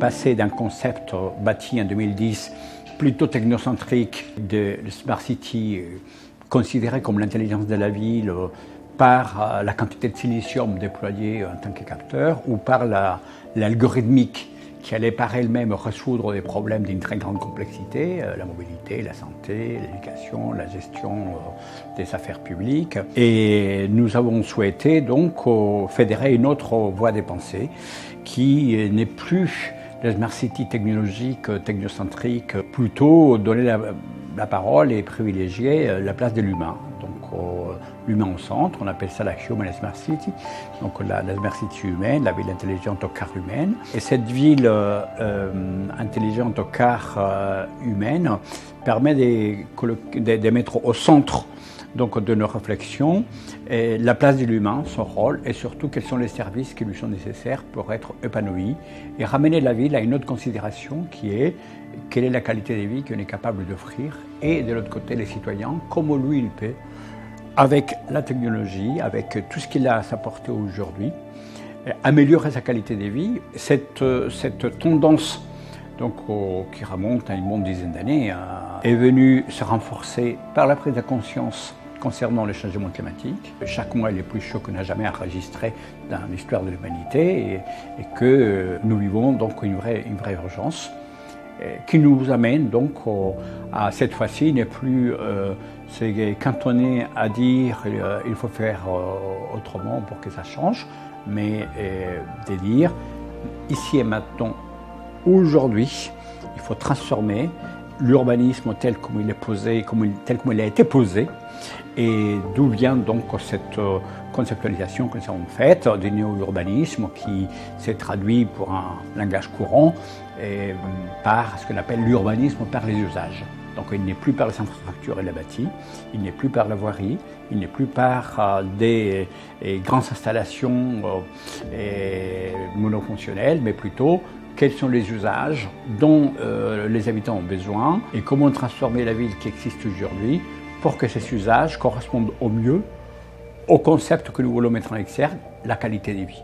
passé d'un concept bâti en 2010 plutôt technocentrique de Smart City, considéré comme l'intelligence de la ville par la quantité de silicium déployée en tant que capteur ou par l'algorithmique qui allait par elle-même résoudre des problèmes d'une très grande complexité, la mobilité, la santé, l'éducation, la gestion des affaires publiques. Et nous avons souhaité donc fédérer une autre voie des pensées qui n'est plus la Smart City technologique, technocentrique, plutôt donner la parole et privilégier la place de l'humain. Donc l'humain au centre, on appelle ça la Human Smart City, donc la Smart City humaine, la ville intelligente au quart humaine. Et cette ville intelligente au quart humaine permet de mettre au centre donc, de nos réflexions la place de l'humain, son rôle et surtout quels sont les services qui lui sont nécessaires pour être épanoui et ramener la ville à une autre considération qui est quelle est la qualité de vie qu'on est capable d'offrir et de l'autre côté les citoyens, comment lui il peut avec la technologie, avec tout ce qu'il a à s'apporter aujourd'hui, améliorer sa qualité de vie. Cette tendance donc, qui remonte à une bonne dizaine d'années est venue se renforcer par la prise de conscience concernant le changement climatique. Chaque mois, il est plus chaud qu'on n'a jamais enregistré dans l'histoire de l'humanité et que nous vivons donc une vraie urgence qui nous amène donc à cette fois-ci n'est plus c'est cantonné à dire il faut faire autrement pour que ça change, mais de dire ici et maintenant, aujourd'hui, il faut transformer l'urbanisme tel comme il est posé, tel comme il a été posé, et d'où vient donc cette conceptualisation que nous avons faite du néo-urbanisme qui s'est traduit pour un langage courant par ce qu'on appelle l'urbanisme par les usages. Donc il n'est plus par les infrastructures et les bâtis, il n'est plus par la voirie, il n'est plus par des grandes installations monofonctionnelles, mais plutôt quels sont les usages dont les habitants ont besoin et comment transformer la ville qui existe aujourd'hui pour que ces usages correspondent au mieux au concept que nous voulons mettre en exergue, la qualité de vie.